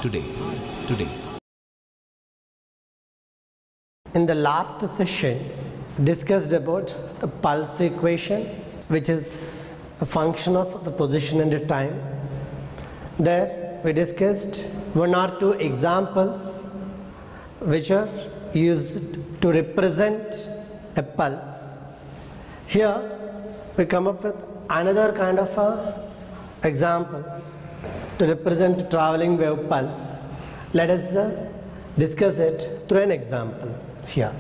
today. In the last session, discussed about the pulse equation, which is a function of the position and the time. There we discussed one or two examples which are used to represent a pulse. Here we come up with another kind of examples to represent traveling wave pulse. Let us discuss it through an example here.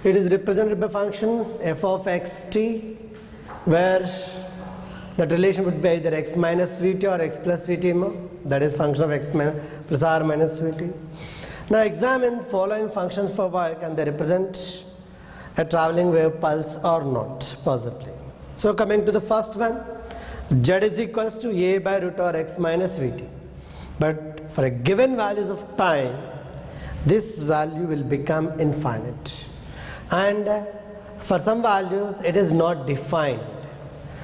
It is represented by function f of xt, where that relation would be either x minus vt or x plus vt more, that is function of x plus r minus vt. Now examine following functions for y. Can they represent a traveling wave pulse or not? Possibly. So coming to the first one, z is equals to a by root or x minus vt. But for a given values of time, this value will become infinite. And for some values, it is not defined.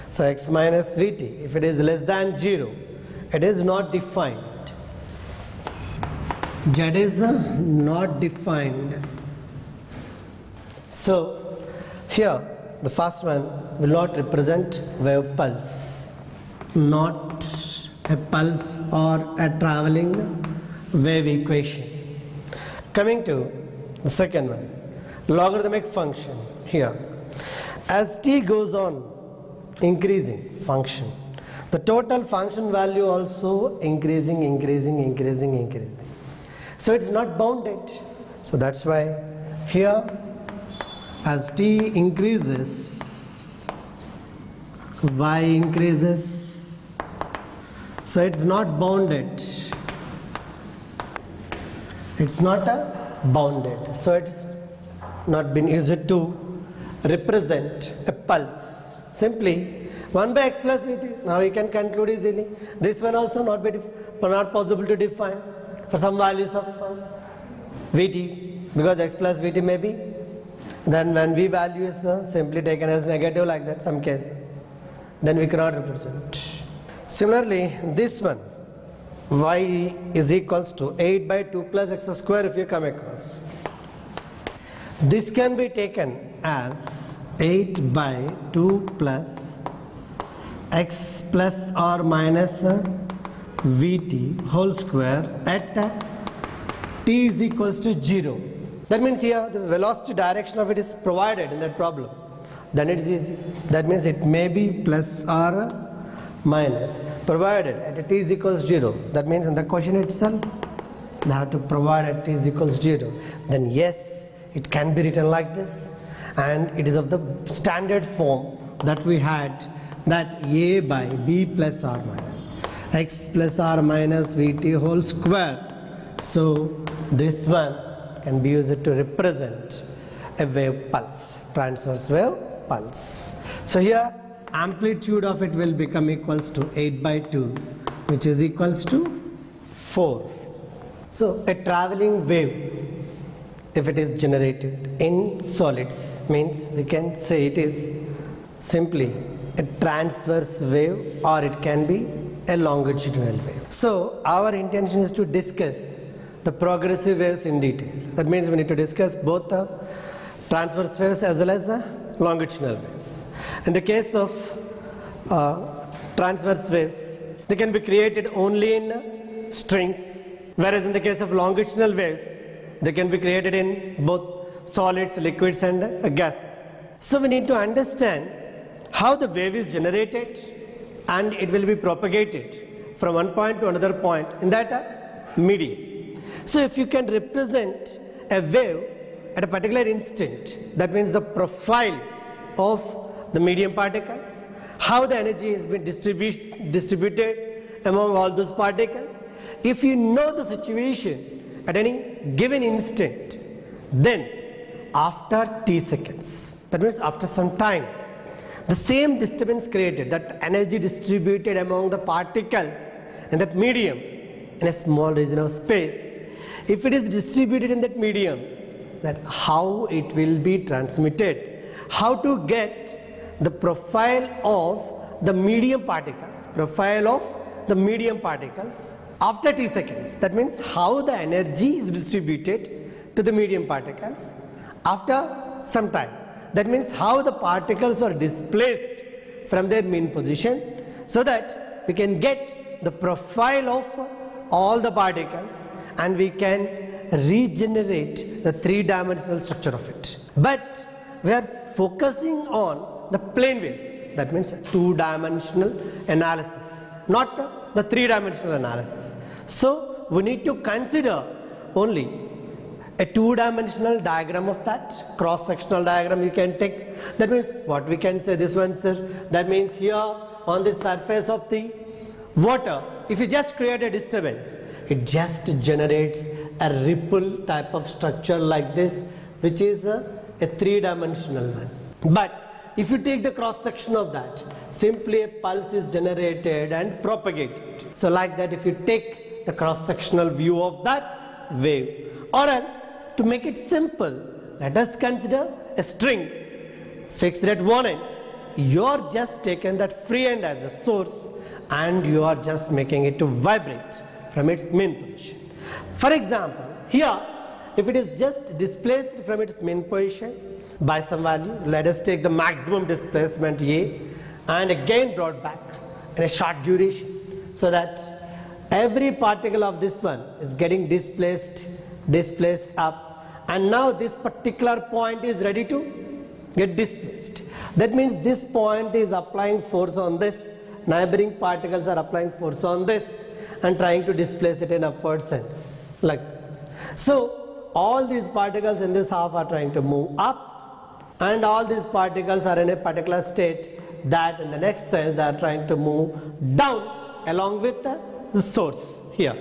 So x minus vt, if it is less than 0, it is not defined. Z is not defined. So here, the first one will not represent wave pulse. Not a pulse or a traveling wave equation. Coming to the second one, logarithmic function here. As t goes on increasing function, the total function value also increasing. So it's not bounded. So that's why here, as t increases, y increases. So it's not bounded. It's not bounded. So it's not been used to represent a pulse. Simply 1 by x plus vt. Now we can conclude easily. This one also not possible to define for some values of vt, because x plus vt may be. Then when v value is simply taken as negative like that, some cases, then we cannot represent. Similarly, this one, y is equals to 8 by 2 plus x square if you come across. This can be taken as 8 by 2 plus x plus or minus vt whole square at t is equals to 0. That means here the velocity direction of it is provided in that problem. Then it is easy. That means it may be plus or minus provided at t is equals 0. That means in the question itself they have to provide at t is equals 0. Then yes, it can be written like this, and it is of the standard form that we had, that a by b plus or minus x plus or minus vt whole square. So this one can be used to represent a wave pulse, transverse wave pulse. So here amplitude of it will become equals to 8 by 2, which is equals to 4. So a traveling wave, if it is generated in solids, means we can say it is simply a transverse wave, or it can be a longitudinal wave. So our intention is to discuss the progressive waves in detail. That means we need to discuss both the transverse waves as well as the longitudinal waves. In the case of transverse waves, they can be created only in strings, whereas in the case of longitudinal waves, they can be created in both solids, liquids and gases. So we need to understand how the wave is generated, and it will be propagated from one point to another point in that medium. So if you can represent a wave at a particular instant, that means the profile of the medium particles, how the energy has been distributed among all those particles. If you know the situation at any given instant, then after t seconds, that means after some time, the same disturbance created, that energy distributed among the particles in that medium in a small region of space, if it is distributed in that medium, that how it will be transmitted, how to get the profile of the medium particles, after t seconds. That means how the energy is distributed to the medium particles after some time. That means how the particles were displaced from their mean position, so that we can get the profile of all the particles and we can regenerate the three-dimensional structure of it. But we are focusing on the plane waves. That means two-dimensional analysis, not the three-dimensional analysis. So we need to consider only a two-dimensional diagram of that, cross-sectional diagram you can take. That means what we can say, this one, sir, that means here on the surface of the water, if you just create a disturbance, it just generates a ripple type of structure like this, which is a three-dimensional one. But if you take the cross-section of that, simply a pulse is generated and propagated. So like that, if you take the cross-sectional view of that wave, or else, to make it simple, let us consider a string fixed at one end. You are just taken that free end as a source and you are just making it to vibrate from its mean position. For example, here, if it is just displaced from its mean position by some value, let us take the maximum displacement A and again brought back in a short duration, so that every particle of this one is getting displaced up, and now this particular point is ready to get displaced. That means this point is applying force on this, neighboring particles are applying force on this and trying to displace it in upward sense like this. So all these particles in this half are trying to move up, and all these particles are in a particular state that in the next sense they are trying to move down along with the source here.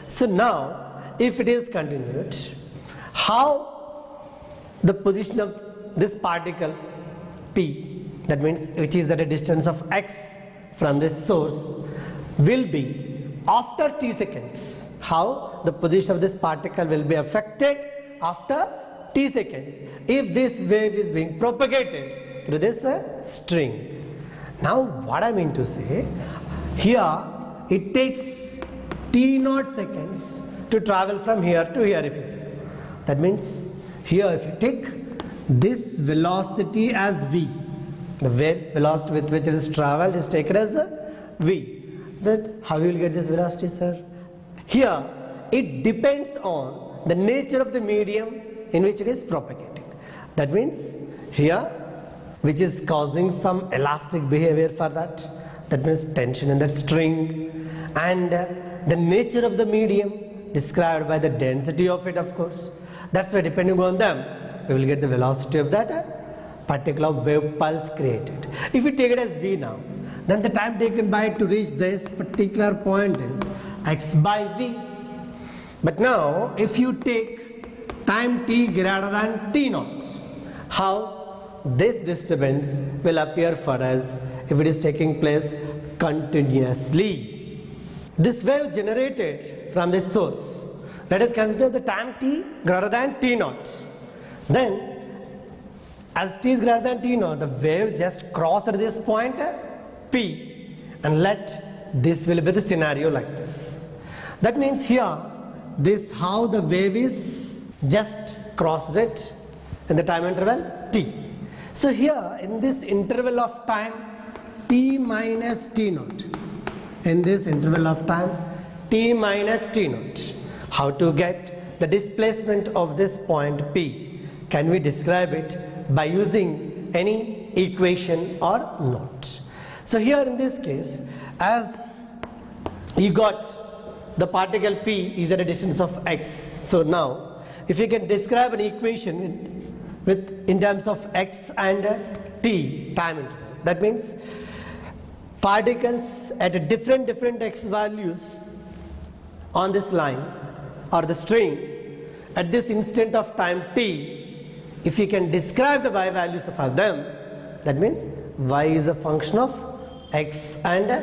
So now if it is continued, how the position of this particle P, that means which is at a distance of x from this source, will be after t seconds, how the position of this particle will be affected after t seconds if this wave is being propagated through this string. Now what I mean to say, here it takes t0 seconds to travel from here to here, if you see. That means here if you take this velocity as v, the velocity with which it is traveled is taken as v. That how you will get this velocity, sir? Here it depends on the nature of the medium in which it is propagating. That means here, which is causing some elastic behavior for that, that means tension in that string, and the nature of the medium described by the density of it, of course. That's why depending on them, we will get the velocity of that particular wave pulse created. If we take it as v now, then the time taken by it to reach this particular point is x by v. But now, if you take time t greater than t naught, how this disturbance will appear for us if it is taking place continuously. This wave generated from this source, let us consider the time t greater than t naught. Then, as t is greater than t naught, the wave just crossed this point P, and let this will be the scenario like this. That means here, this how the wave is just crossed it in the time interval t. So here in this interval of time t minus t naught, in this interval of time t minus t naught, how to get the displacement of this point P? Can we describe it by using any equation or not? So here in this case, as you got the particle P is at a distance of x. So now if you can describe an equation with in terms of x and t time interval, that means particles at a different x values on this line or the string at this instant of time t, if you can describe the y values for them, that means y is a function of x and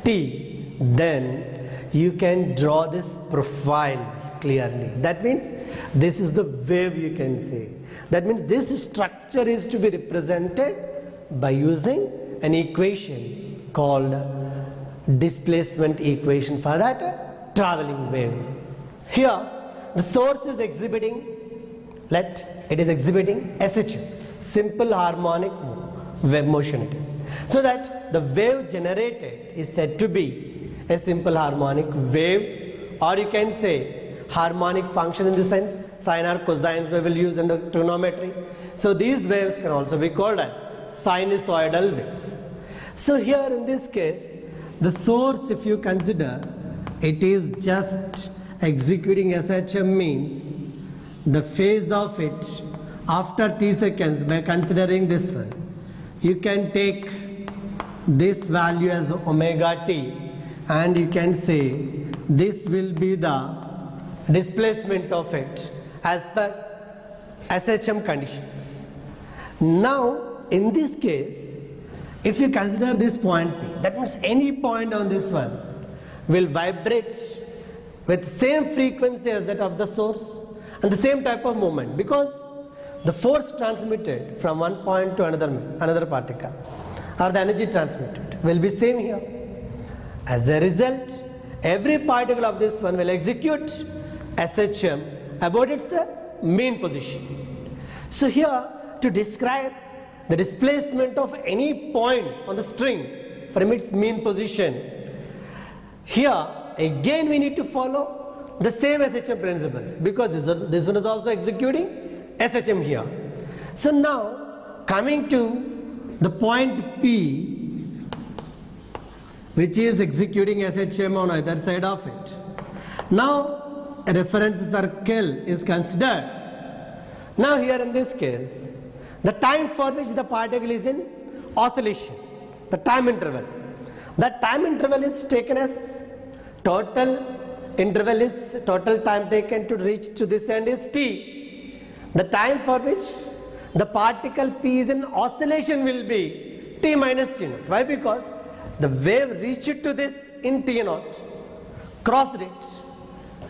t, then you can draw this profile clearly. That means this is the wave, you can say. That means this structure is to be represented by using an equation called displacement equation for that traveling wave. Here the source is exhibiting, it is exhibiting SHM, simple harmonic wave motion it is. So that the wave generated is said to be a simple harmonic wave, or you can say harmonic function in the sense sine or cosines we will use in the trigonometry. So these waves can also be called as sinusoidal waves. So here in this case, the source, if you consider, it is just executing SHM, means the phase of it after t seconds. By considering this one, you can take this value as omega t, and you can say this will be the displacement of it as per SHM conditions. Now in this case, if you consider this point P, that means any point on this one will vibrate with same frequency as that of the source and the same type of movement, because the force transmitted from one point to another particle, or the energy transmitted, will be same here. As a result, every particle of this one will execute SHM about its mean position. So here, to describe the displacement of any point on the string from its mean position, here again we need to follow the same SHM principles, because this one is also executing SHM here. So now coming to the point P, which is executing SHM on either side of it. Now a reference circle is considered. Now here in this case, the time for which the particle is in oscillation, the time interval. That time interval is taken as total time taken to reach to this end is t. The time for which the particle P is in oscillation will be t minus t naught. Why? Because the wave reached to this in t naught, crossed it,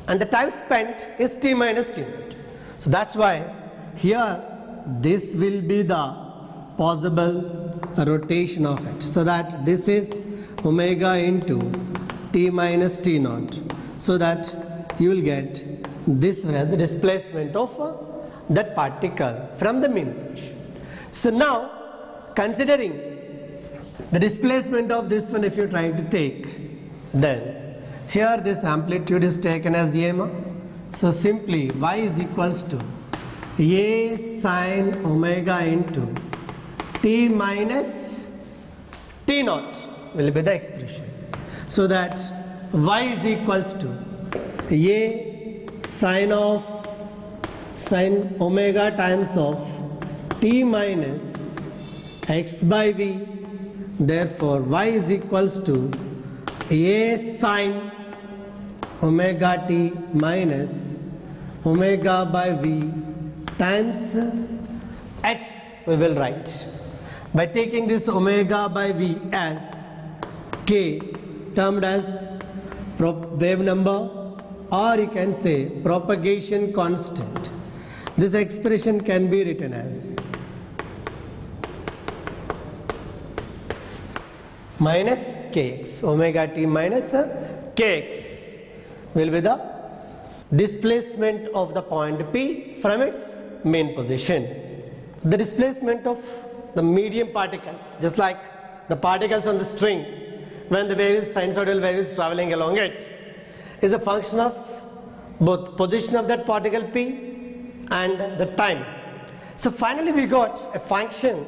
and the time spent is t minus t naught. So that's why here this will be the possible rotation of it. So that this is omega into t minus t naught. So that you will get this one as the displacement of that particle from the mean position. So now considering the displacement of this one, if you are trying to take, then here this amplitude is taken as EMA. So simply y is equals to a sine omega into t minus t naught will be the expression. So that y is equals to a sine omega times of t minus x by v. Therefore y is equals to a sine omega t minus omega by v times x we will write by taking this omega by v as k, termed as wave number, or you can say propagation constant. This expression can be written as minus kx, omega t minus kx will be the displacement of the point P from its mean position. The displacement of the medium particles, just like the particles on the string when the sinusoidal wave is traveling along it, is a function of both position of that particle P and the time. So finally we got a function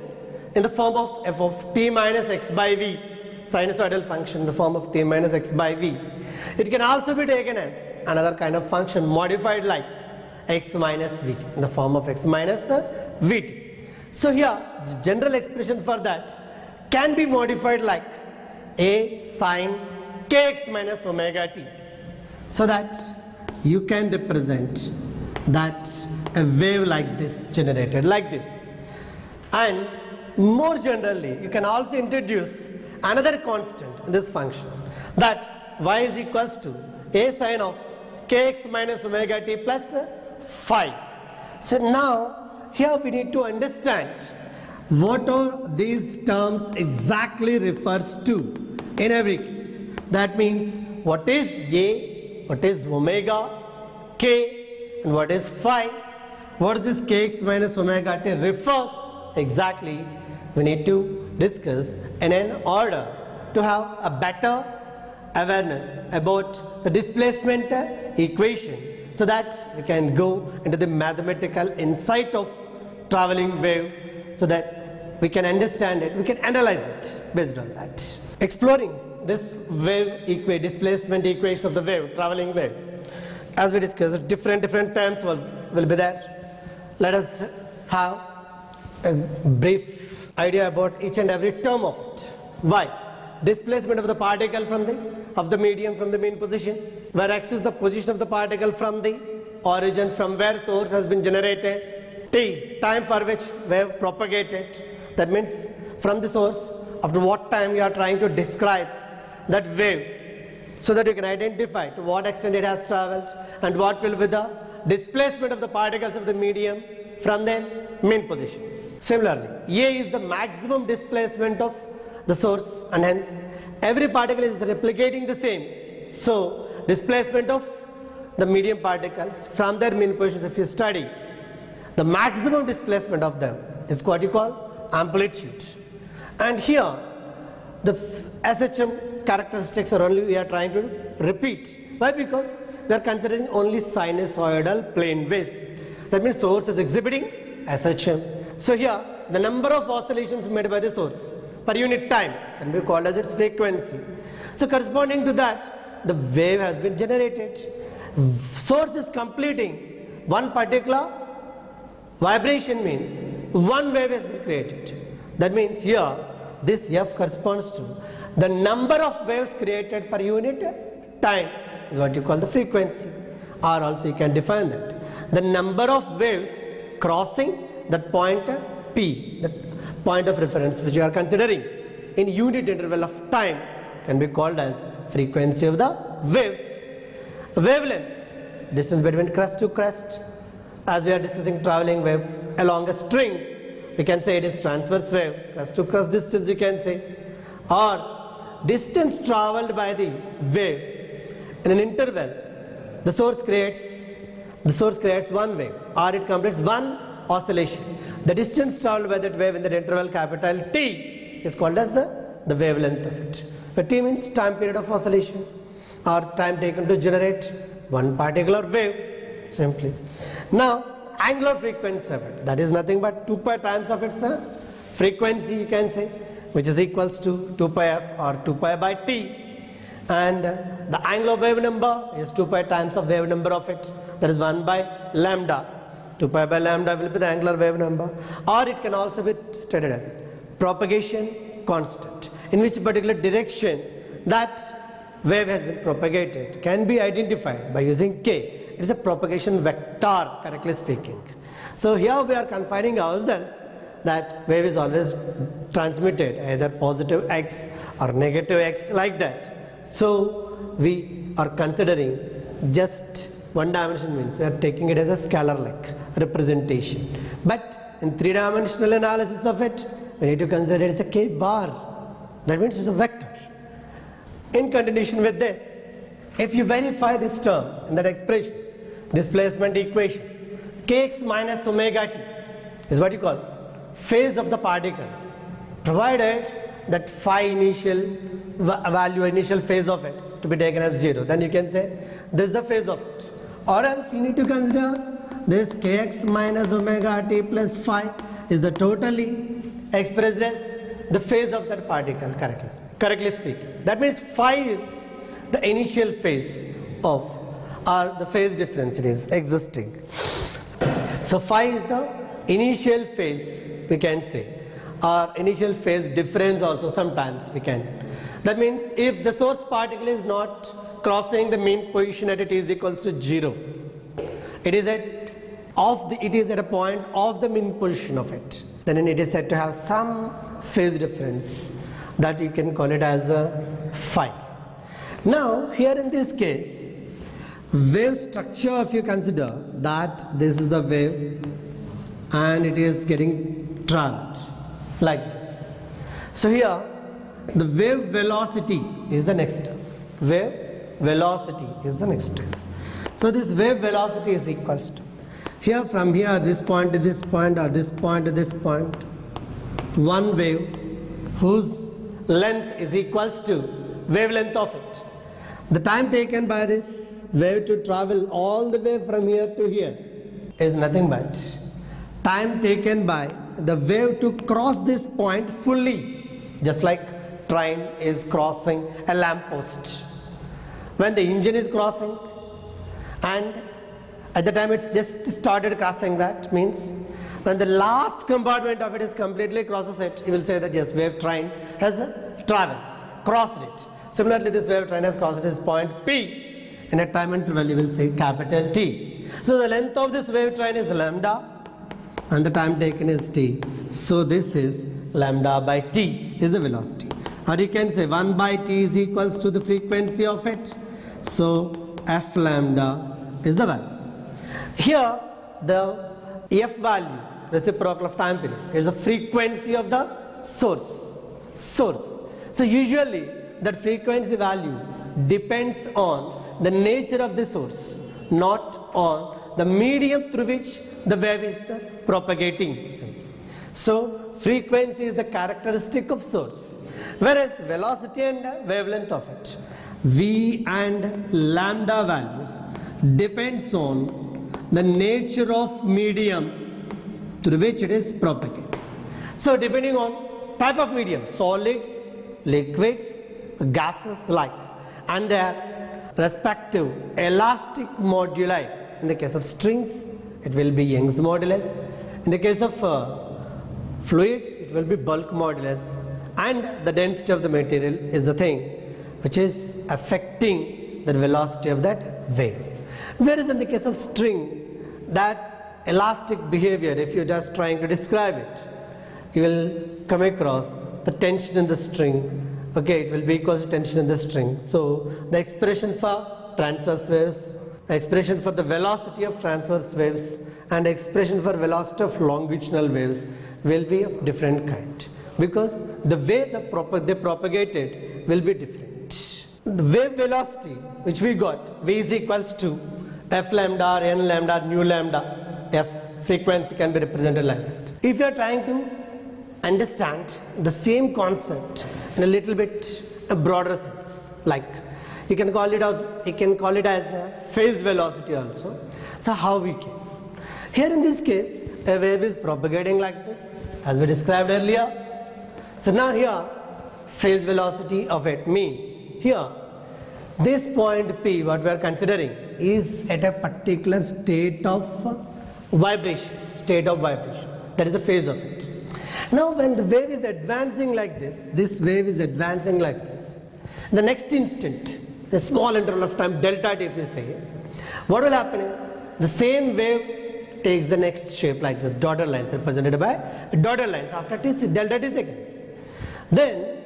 in the form of f of t minus x by v, sinusoidal function in the form of t minus x by v. It can also be taken as another kind of function modified like x minus vt, in the form of x minus vt. So here the general expression for that can be modified like a sine kx minus omega t, so that you can represent that a wave like this generated like this. And more generally, you can also introduce another constant in this function, that y is equals to a sine of kx minus omega t plus phi. So now here we need to understand what all these terms exactly refers to in every case. That means what is a, what is omega, k, and what is phi. What is this kx minus omega t refers? Exactly, we need to discuss in an order to have a better awareness about the displacement equation, so that we can go into the mathematical insight of traveling wave, so that we can understand it, we can analyze it based on that. Exploring this wave displacement equation of the wave, traveling wave, as we discussed, different terms will be there. Let us have a brief idea about each and every term of it. Why? Displacement of the particle from the medium from the mean position, where x is the position of the particle from the origin, from where source has been generated. T, time for which wave propagated. That means from the source, after what time you are trying to describe that wave, so that you can identify to what extent it has traveled and what will be the displacement of the particles of the medium from their mean positions. Similarly, A is the maximum displacement of the source, and hence every particle is replicating the same. So displacement of the medium particles from their mean positions, if you study, the maximum displacement of them is what you call amplitude. And here the SHM characteristics are only we are trying to repeat. Why? Because we are considering only sinusoidal plane waves. That means source is exhibiting SHM. So here the number of oscillations made by the source per unit time can be called as its frequency. So corresponding to that, the wave has been generated. Source is completing one particular vibration, means one wave has been created. That means here this F corresponds to the number of waves created per unit time, is what you call the frequency, or also you can define that the number of waves crossing that point P, the point of reference which you are considering in unit interval of time, can be called as frequency of the waves. Wavelength, distance between crest to crest, as we are discussing traveling wave along a string, we can say it is transverse wave, crest to crest distance you can say, or distance traveled by the wave in an interval. The source creates one wave, or it completes one oscillation. The distance traveled by that wave in the interval capital T is called as the wavelength of it. The T means time period of oscillation, or time taken to generate one particular wave, simply. Now angular frequency of it, that is nothing but 2 pi times of its frequency you can say, which is equals to 2 pi f or 2 pi by t, and the angular wave number is 2 pi times of wave number of it, that is 1 by lambda. 2 pi by lambda will be the angular wave number, or it can also be stated as propagation constant, in which particular direction that wave has been propagated can be identified by using k. It is a propagation vector, correctly speaking. So here we are confining ourselves that wave is always transmitted either positive x or negative x, like that. So we are considering just one dimension, means we are taking it as a scalar like representation. But in 3-dimensional analysis of it, we need to consider it as a k bar. That means it's a vector. In continuation with this, if you verify this term in that expression, displacement equation, kx minus omega t is what you call phase of the particle, provided that phi initial value, initial phase of it is to be taken as 0, then you can say this is the phase of it. Or else you need to consider this kx minus omega t plus phi is the totally expressed as the phase of that particle, correctly speaking. That means phi is the initial phase of, or the phase difference it is existing. So phi is the initial phase, we can say, or initial phase difference also sometimes we can. That means if the source particle is not crossing the mean position at t is equals to 0, it is at a point of the mean position of it, then it is said to have some phase difference, that you can call it as a phi. Now here in this case, wave structure, if you consider that this is the wave and it is getting traveled like this. So here the wave velocity is the next term. Wave velocity is the next step. So this wave velocity is equals to, here from here, this point to this point, or this point to this point, one wave whose length is equals to wavelength of it. The time taken by this wave to travel all the way from here to here is nothing but time taken by the wave to cross this point fully, just like train is crossing a lamppost. When the engine is crossing, and at the time it's just started crossing, that means when the last compartment of it is completely crosses it, you will say that yes, wave train has traveled, crossed it. Similarly, this wave train has crossed this point P. In a time interval, you will say capital T. So the length of this wave train is lambda, and the time taken is t. So this is lambda by t is the velocity. Or you can say 1 by t is equals to the frequency of it. So f lambda is the value. Here the f value, reciprocal of time period, is the frequency of the source. So usually that frequency value depends on the nature of the source, not on the medium through which the wave is propagating. So frequency is the characteristic of source, whereas velocity and wavelength of it, v and lambda values, depends on the nature of medium through which it is propagated. So depending on type of medium, solids, liquids, gases like, and their respective elastic moduli. In the case of strings, it will be Young's modulus. In the case of fluids, it will be bulk modulus. And the density of the material is the thing which is affecting the velocity of that wave. Whereas in the case of string, that elastic behavior, if you're just trying to describe it, you will come across the tension in the string. Okay, it will be equal to tension in the string. So the expression for transverse waves, the expression for the velocity of transverse waves, and expression for velocity of longitudinal waves will be of different kind, because the way they propagated will be different. The wave velocity which we got, v is equals to f lambda or n lambda, nu lambda, f frequency can be represented like that. If you are trying to understand the same concept in a little bit a broader sense, like you can call it as a phase velocity also. So how we can? Here in this case, a wave is propagating like this, as we described earlier. So now here, phase velocity of it means here, this point P, what we are considering, is at a particular state of vibration. That is the phase of it. Now when the wave is advancing like this wave is advancing like this, the next instant, a small interval of time, delta t if you say, what will happen is, the same wave takes the next shape like this, dotted lines represented by dotted lines after delta t seconds. Then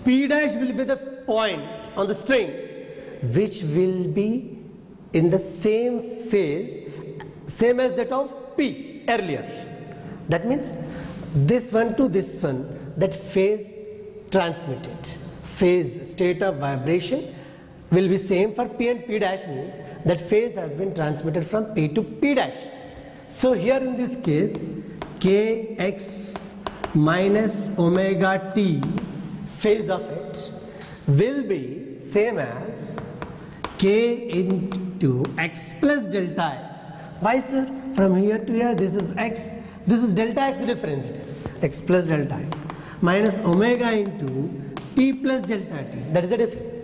P dash will be the point on the string which will be in the same phase, same as that of P earlier. That means this one to this one, that phase transmitted, phase state of vibration will be same for P, and P dash means that phase has been transmitted from P to P dash. So here in this case, kx minus omega t phase of it will be same as k into x plus delta x. Why sir? From here to here, this is x, this is delta x difference, it is x plus delta x minus omega into t plus delta t, that is the difference.